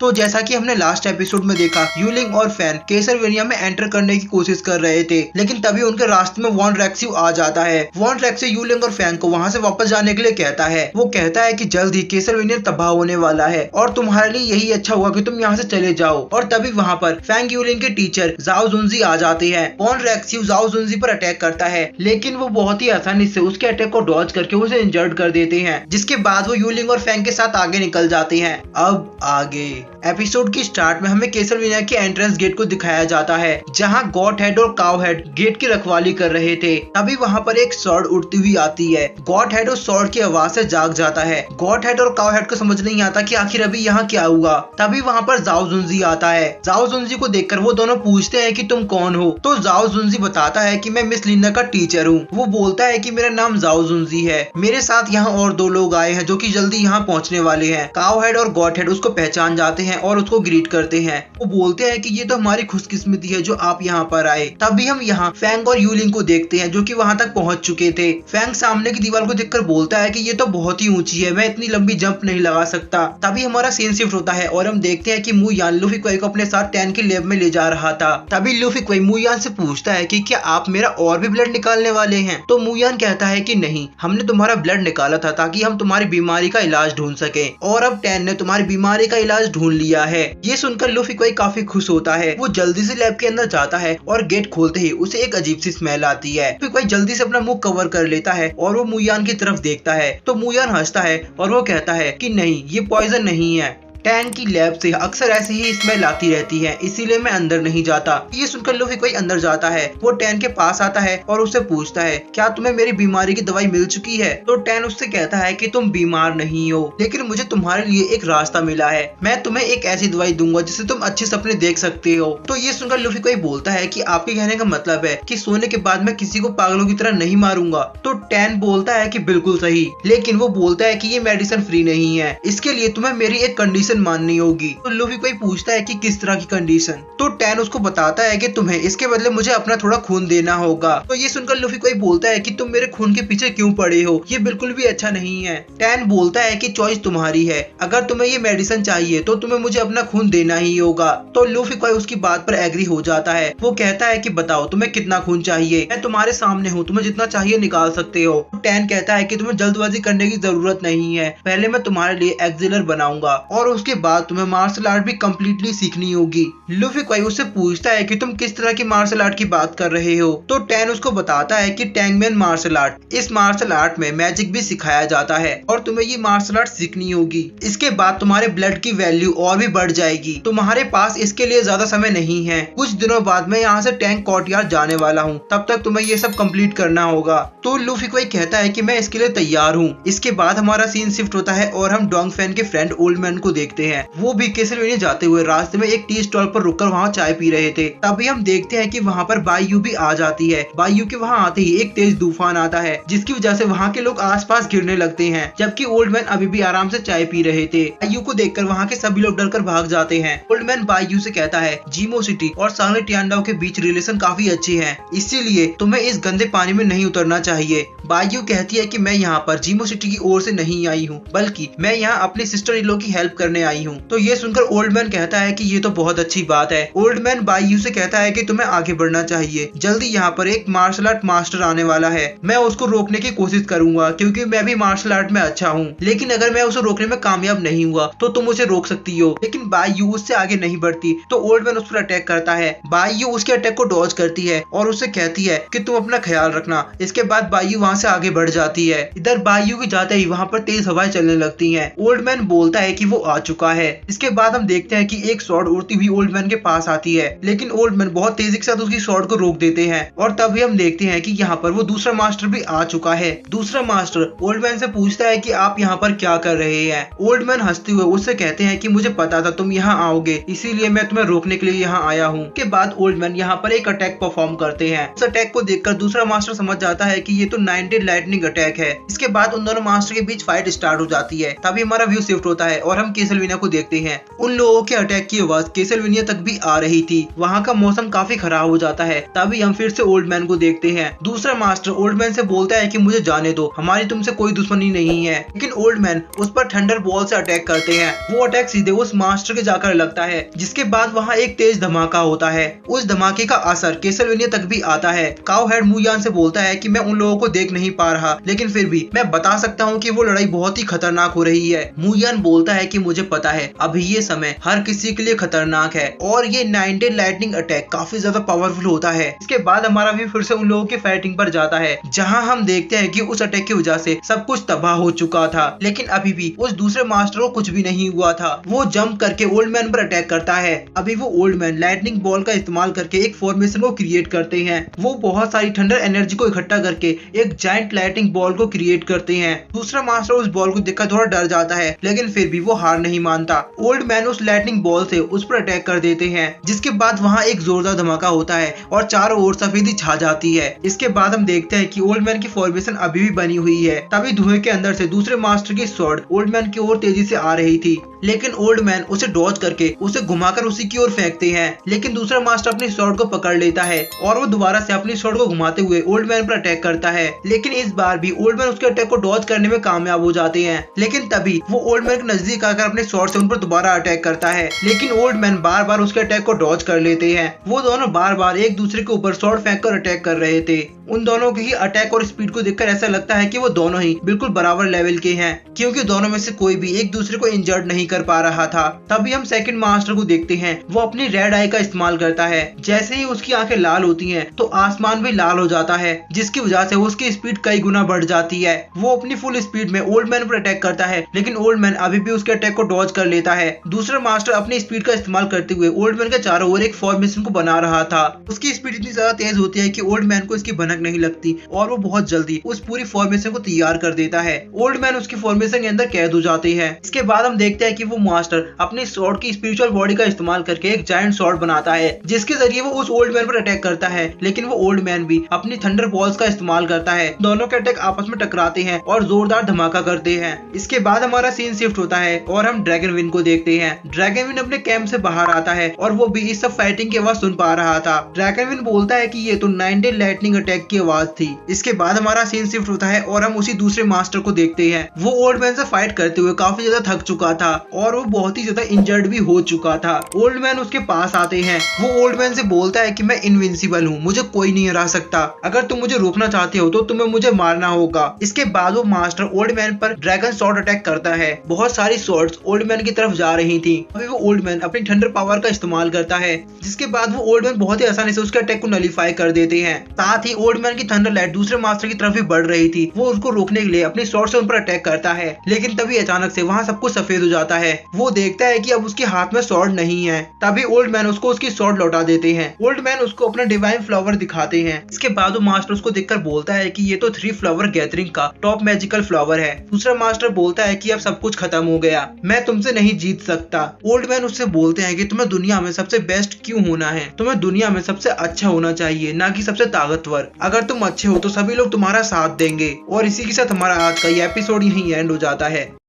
तो जैसा कि हमने लास्ट एपिसोड में देखा, यूलिंग और फैन केसरवेनिया में एंटर करने की कोशिश कर रहे थे, लेकिन तभी उनके रास्ते में वॉन रेक्सिव आ जाता है। वॉन रेक्सिव यूलिंग और फैन को वहां से वापस जाने के लिए कहता है। वो कहता है कि जल्द ही केसरवेनिया तबाह होने वाला है और तुम्हारे लिए यही अच्छा होगा कि तुम यहाँ से चले जाओ। और तभी वहाँ पर फैंग यूलिंग के टीचर जाओ जुनजी आ जाते हैं। वॉन रेक्सिव जाओ जुनजी पर अटैक करता है, लेकिन वो बहुत ही आसानी से उसके अटैक को डॉज करके उसे इंजर्ड कर देते हैं, जिसके बाद वो यूलिंग और फैंग के साथ आगे निकल जाते हैं। अब आगे एपिसोड की स्टार्ट में हमें केसरवेनिया के एंट्रेंस गेट को दिखाया जाता है, जहां गॉट हेड और काउ हेड गेट की रखवाली कर रहे थे। तभी वहां पर एक सॉर्ड उड़ती हुई आती है। गॉट हेड उस सॉर्ड की आवाज से जाग जाता है। गॉट हेड और काउ हेड को समझ नहीं आता कि आखिर अभी यहाँ क्या हुआ। तभी वहां पर जाओ जुनजी आता है। जाओ जुनजी को देखकर वो दोनों पूछते हैं कि तुम कौन हो। तो जाओ जुनजी बताता है कि मैं मिस लिंडा का टीचर हूँ। वो बोलता है कि मेरा नाम जाओ जुनजी है, मेरे साथ यहाँ और 2 लोग आए हैं जो कि जल्दी यहाँ पहुँचने वाले हैं। काउ हेड और गॉट हेड उसको पहचान जाते हैं और उसको ग्रीट करते हैं। वो बोलते हैं कि ये तो हमारी खुशकिस्मती है जो आप यहाँ पर आए। तभी हम यहाँ फैंग और यूलिंग को देखते हैं जो कि वहाँ तक पहुँच चुके थे। फैंग सामने की दीवार को देखकर बोलता है कि ये तो बहुत ही ऊंची है, मैं इतनी लंबी जंप नहीं लगा सकता। तभी हमारा सीन शिफ्ट होता है और हम देखते हैं कि मू यान लूफी क्वेई को अपने साथ टैन के लैब में ले जा रहा था। तभी लूफी क्वेई मू यान से पूछता है कि क्या आप मेरा और भी ब्लड निकालने वाले हैं। तो मू यान कहता है कि नहीं, हमने तुम्हारा ब्लड निकाला था ताकि हम तुम्हारी बीमारी का इलाज ढूंढ सके, और अब टैन ने तुम्हारी बीमारी का इलाज ढूंढ लिया है। ये सुनकर लूफी क्वेई काफी खुश होता है। वो जल्दी से लैब के अंदर जाता है और गेट खोलते ही उसे एक अजीब सी स्मेल आती है। लूफी क्वेई जल्दी से अपना मुंह कवर कर लेता है और वो मू यान की तरफ देखता है। तो मू यान हंसता है और वो कहता है कि नहीं, ये पॉइजन नहीं है। टैन की लैब से अक्सर ऐसी ही स्मेल आती रहती है, इसीलिए मैं अंदर नहीं जाता। ये सुनकर लूफी क्वेई अंदर जाता है। वो टैन के पास आता है और उससे पूछता है क्या तुम्हें मेरी बीमारी की दवाई मिल चुकी है। तो टैन उससे कहता है कि तुम बीमार नहीं हो, लेकिन मुझे तुम्हारे लिए एक रास्ता मिला है। मैं तुम्हें एक ऐसी दवाई दूंगा जिससे तुम अच्छे सपने देख सकते हो। तो ये सुनकर लूफी क्वेई बोलता है कि आपके कहने का मतलब है कि सोने के बाद मैं किसी को पागलों की तरह नहीं मारूंगा। तो टैन बोलता है कि बिल्कुल सही, लेकिन वो बोलता है कि ये मेडिसिन फ्री नहीं है, इसके लिए तुम्हें मेरी एक कंडीशन माननी होगी। तो लूफी कोई पूछता है कि किस तरह की कंडीशन। तो टैन उसको बताता है कि तुम्हें इसके बदले मुझे अपना थोड़ा खून देना होगा। तो ये सुनकर लूफी कोई बोलता है कि तुम मेरे खून के पीछे क्यों पड़े हो, ये बिल्कुल भी अच्छा नहीं है। टैन बोलता है कि चॉइस तुम्हारी है, अगर तुम्हें ये मेडिसिन चाहिए तो तुम्हें मुझे अपना खून देना ही होगा। तो लूफी कोई उसकी बात पर एग्री हो जाता है। वो कहता है कि बताओ तुम्हें कितना खून चाहिए, मैं तुम्हारे सामने हूँ, तुम्हें जितना चाहिए निकाल सकते हो। टैन कहता है कि तुम्हें जल्दबाजी करने की जरूरत नहीं है, पहले मैं तुम्हारे लिए एक्सिलर बनाऊंगा और उसके बाद तुम्हें मार्शल आर्ट भी कम्प्लीटली सीखनी होगी। लूफी क्वाई उससे पूछता है कि तुम किस तरह की मार्शल आर्ट की बात कर रहे हो। तो टैन उसको बताता है कि टैंगमैन मार्शल आर्ट, इस मार्शल आर्ट में मैजिक भी सिखाया जाता है और तुम्हें ये मार्शल आर्ट सीखनी होगी। इसके बाद तुम्हारे ब्लड की वैल्यू और भी बढ़ जाएगी। तुम्हारे पास इसके लिए ज्यादा समय नहीं है, कुछ दिनों बाद मैं यहाँ से टैंक कोर्टयार्ड जाने वाला हूँ, तब तक तुम्हें ये सब कंप्लीट करना होगा। तो लूफी क्वाई कहता है कि मैं इसके लिए तैयार हूँ। इसके बाद हमारा सीन शिफ्ट होता है और हम डोंगफेन के फ्रेंड ओल्ड मैन को देखते हैं। वो भी केसरवेनिया जाते हुए रास्ते में एक टी स्टॉल पर रुककर वहाँ चाय पी रहे थे। तभी हम देखते हैं कि वहाँ पर बायू भी आ जाती है। बायू के वहाँ आते ही एक तेज तूफान आता है, जिसकी वजह से वहाँ के लोग आसपास गिरने लगते हैं, जबकि ओल्ड मैन अभी भी आराम से चाय पी रहे थे। बायू को देखकर वहाँ के सभी लोग डरकर भाग जाते हैं। ओल्ड मैन बायू से कहता है जीमो सिटी और सांगली टियांडाओ के बीच रिलेशन काफी अच्छे हैं, इसीलिए तुम्हें इस गंदे पानी में नहीं उतरना चाहिए। बायू कहती है कि मैं यहाँ पर जीमो सिटी की ओर से नहीं आई हूँ, बल्कि मैं यहाँ अपनी सिस्टर इन लॉ की हेल्प करने आई हूँ। तो ये सुनकर ओल्ड मैन कहता है कि ये तो बहुत अच्छी बात है। ओल्ड मैन बायू से कहता है कि तुम्हें आगे बढ़ना चाहिए, जल्दी यहाँ पर एक मार्शल आर्ट मास्टर आने वाला है, मैं उसको रोकने की कोशिश करूंगा क्योंकि मैं भी मार्शल आर्ट में अच्छा हूँ, लेकिन अगर मैं उसे रोकने में कामयाब नहीं हुआ तो तुम उसे रोक सकती हो। लेकिन बायू उससे आगे नहीं बढ़ती, तो ओल्ड मैन उस पर अटैक करता है। बायू उसके अटैक को डॉज करती है और उससे कहती है कि तुम अपना ख्याल रखना। इसके बाद बायू वहाँ से आगे बढ़ जाती है। इधर बायू के जाते ही वहाँ पर तेज हवाएं चलने लगती हैं। ओल्ड मैन बोलता है कि वो आ चुका है। इसके बाद हम देखते हैं कि एक स्वॉर्ड उड़ती हुई ओल्ड मैन के पास आती है, लेकिन ओल्ड मैन बहुत तेजी के साथ उसकी स्वॉर्ड को रोक देते हैं। और तभी हम देखते हैं कि यहाँ पर वो दूसरा मास्टर भी आ चुका है। दूसरा मास्टर ओल्ड मैन से पूछता है कि आप यहाँ पर क्या कर रहे हैं। ओल्ड मैन हंसते हुए उससे कहते हैं कि मुझे पता था तुम यहाँ आओगे, इसीलिए मैं तुम्हें रोकने के लिए यहाँ आया हूँ। के बाद ओल्ड मैन यहाँ पर एक अटैक परफॉर्म करते हैं। इस अटैक को देखकर दूसरा मास्टर समझ जाता है कि ये तो 90 लाइटनिंग अटैक है। इसके बाद उन दोनों मास्टर के बीच फाइट स्टार्ट हो जाती है। तभी हमारा व्यू शिफ्ट होता है और हम केसर कैसलवेनिया को देखते हैं। उन लोगों के अटैक की आवाज कैसलवेनिया तक भी आ रही थी। वहाँ का मौसम काफी खराब हो जाता है। तभी हम फिर से ओल्ड मैन को देखते हैं। दूसरा मास्टर ओल्ड मैन से बोलता है कि मुझे जाने दो, हमारी तुमसे कोई दुश्मनी नहीं है। लेकिन ओल्ड मैन उस पर थंडर बॉल से अटैक करते हैं। वो अटैक सीधे उस मास्टर के जाकर लगता है, जिसके बाद वहाँ एक तेज धमाका होता है। उस धमाके का असर कैसलवेनिया तक भी आता है। काउहेड मुयान से बोलता है कि मैं उन लोगों को देख नहीं पा रहा, लेकिन फिर भी मैं बता सकता हूँ कि वो लड़ाई बहुत ही खतरनाक हो रही है। मुयान बोलता है कि मुझे पता है अभी ये समय हर किसी के लिए खतरनाक है और ये 9 लाइटनिंग अटैक काफी ज्यादा पावरफुल होता है। इसके बाद हमारा भी फिर से उन लोगों की फाइटिंग पर जाता है, जहाँ हम देखते हैं कि उस अटैक की वजह से सब कुछ तबाह हो चुका था, लेकिन अभी भी उस दूसरे मास्टर को कुछ भी नहीं हुआ था। वो जंप करके ओल्ड मैन पर अटैक करता है। अभी वो ओल्ड मैन लाइटनिंग बॉल का इस्तेमाल करके एक फॉर्मेशन को क्रिएट करते हैं। वो बहुत सारी थंडर एनर्जी को इकट्ठा करके एक जायंट लाइटनिंग बॉल को क्रिएट करते हैं। दूसरा मास्टर उस बॉल को देखकर थोड़ा डर जाता है, लेकिन फिर भी वो हार नहीं मानता। ओल्ड मैन उस लाइटनिंग बॉल से उस पर अटैक कर देते हैं, जिसके बाद वहाँ एक जोरदार धमाका होता है और चारों ओर सफेदी छा जाती है। इसके बाद हम देखते हैं कि ओल्ड मैन की फॉर्मेशन अभी भी बनी हुई है। तभी धुएं के अंदर से दूसरे मास्टर की स्वॉर्ड ओल्ड मैन की ओर तेजी से आ रही थी, लेकिन ओल्ड मैन उसे डॉज करके उसे घुमाकर उसी की ओर फेंकते हैं। लेकिन दूसरा मास्टर अपनी स्वॉर्ड को पकड़ लेता है और वो दोबारा से अपनी स्वॉर्ड को घुमाते हुए ओल्ड मैन पर अटैक करता है। लेकिन इस बार भी ओल्ड मैन उसके अटैक को डॉज करने में कामयाब हो जाते हैं। लेकिन तभी वो ओल्ड मैन के नजदीक आकर अपने स्वॉर्ड से उन पर दोबारा अटैक करता है, लेकिन ओल्ड मैन बार बार उसके अटैक को डॉज कर लेते हैं। वो दोनों बार बार एक दूसरे के ऊपर स्वॉर्ड फेंक कर अटैक कर रहे थे। उन दोनों के ही अटैक और स्पीड को देखकर ऐसा लगता है कि वो दोनों ही बिल्कुल बराबर लेवल के हैं, क्योंकि दोनों में से कोई भी एक दूसरे को इंजर्ड नहीं कर पा रहा था। तभी हम सेकंड मास्टर को देखते हैं। वो अपनी रेड आई का इस्तेमाल करता है। जैसे ही उसकी आंखें लाल होती हैं, तो आसमान भी लाल हो जाता है, जिसकी वजह से उसकी स्पीड कई गुना बढ़ जाती है। वो अपनी फुल स्पीड में ओल्ड मैन पर अटैक करता है, लेकिन ओल्ड मैन अभी भी उसके अटैक को डॉज कर लेता है। दूसरा मास्टर अपनी स्पीड का इस्तेमाल करते हुए ओल्ड मैन के चारों ओर एक फॉर्मेशन को बना रहा था। उसकी स्पीड इतनी ज्यादा तेज होती है कि ओल्ड मैन को इसकी भनक नहीं लगती और वो बहुत जल्दी उस पूरी फॉर्मेशन को तैयार कर देता है। ओल्ड मैन उसकी फॉर्मेशन के अंदर कैद हो जाते हैं। इसके बाद हम देखते हैं कि वो मास्टर अपनी स्वॉर्ड की स्पिरिचुअल बॉडी का इस्तेमाल करके एक जायंट स्वॉर्ड बनाता है, जिसके जरिए वो उस ओल्ड मैन पर अटैक करता है। लेकिन वो ओल्ड मैन भी अपनी थंडर बॉल्स का इस्तेमाल करता है। दोनों के अटैक आपस में टकराते हैं और जोरदार धमाका करते हैं। इसके बाद हमारा सीन शिफ्ट होता है और हम ड्रैगन विन को देखते हैं। ड्रैगन विन अपने कैंप से बाहर आता है और वो भी इस सब फाइटिंग की आवाज सुन पा रहा था। ड्रैगन विन बोलता है कि ये तो 9 लाइटनिंग अटैक की आवाज थी। इसके बाद हमारा सीन शिफ्ट होता है और हम उसी दूसरे मास्टर को देखते हैं। वो ओल्ड मैन से फाइट करते हुए काफी ज्यादा थक चुका था और वो बहुत ही ज्यादा इंजर्ड भी हो चुका था। ओल्ड मैन उसके पास आते हैं। वो ओल्ड मैन से बोलता है कि मैं इनविंसिबल हूँ, मुझे कोई नहीं हरा सकता। अगर तुम मुझे रोकना चाहते हो तो तुम्हें मुझे मारना होगा। इसके बाद वो मास्टर ओल्ड मैन पर ड्रैगन स्वॉर्ड अटैक करता है। बहुत सारी स्वॉर्ड्स ओल्ड मैन की तरफ जा रही थी। अभी वो ओल्ड मैन अपनी थंडर पावर का इस्तेमाल करता है, जिसके बाद वो ओल्ड मैन बहुत ही आसानी से उसके अटैक को नलीफाई कर देते हैं। साथ ही ओल्ड मैन की थंडर लाइट दूसरे मास्टर की तरफ भी बढ़ रही थी। वो उसको रोकने के लिए अपनी स्वॉर्ड से उन पर अटैक करता है, लेकिन तभी अचानक से वहाँ सब कुछ सफेद हो जाता है। वो देखता है कि अब उसके हाथ में स्वॉर्ड नहीं है। तभी ओल्ड मैन उसको उसकी स्वॉर्ड लौटा देते हैं। ओल्ड मैन उसको अपना डिवाइन फ्लावर दिखाते हैं। इसके बाद वो मास्टर उसको देखकर बोलता है कि ये तो 3 फ्लावर गैदरिंग का टॉप मैजिकल फ्लावर है। दूसरा मास्टर बोलता है कि अब सब कुछ खत्म हो गया, मैं तुमसे नहीं जीत सकता। ओल्ड मैन उससे बोलते हैं कि तुम्हें दुनिया में सबसे बेस्ट क्यों होना है, तुम्हें दुनिया में सबसे अच्छा होना चाहिए, ना कि सबसे ताकतवर। अगर तुम अच्छे हो तो सभी लोग तुम्हारा साथ देंगे। और इसी के साथ हमारा आज का ये एपिसोड यहीं एंड हो जाता है।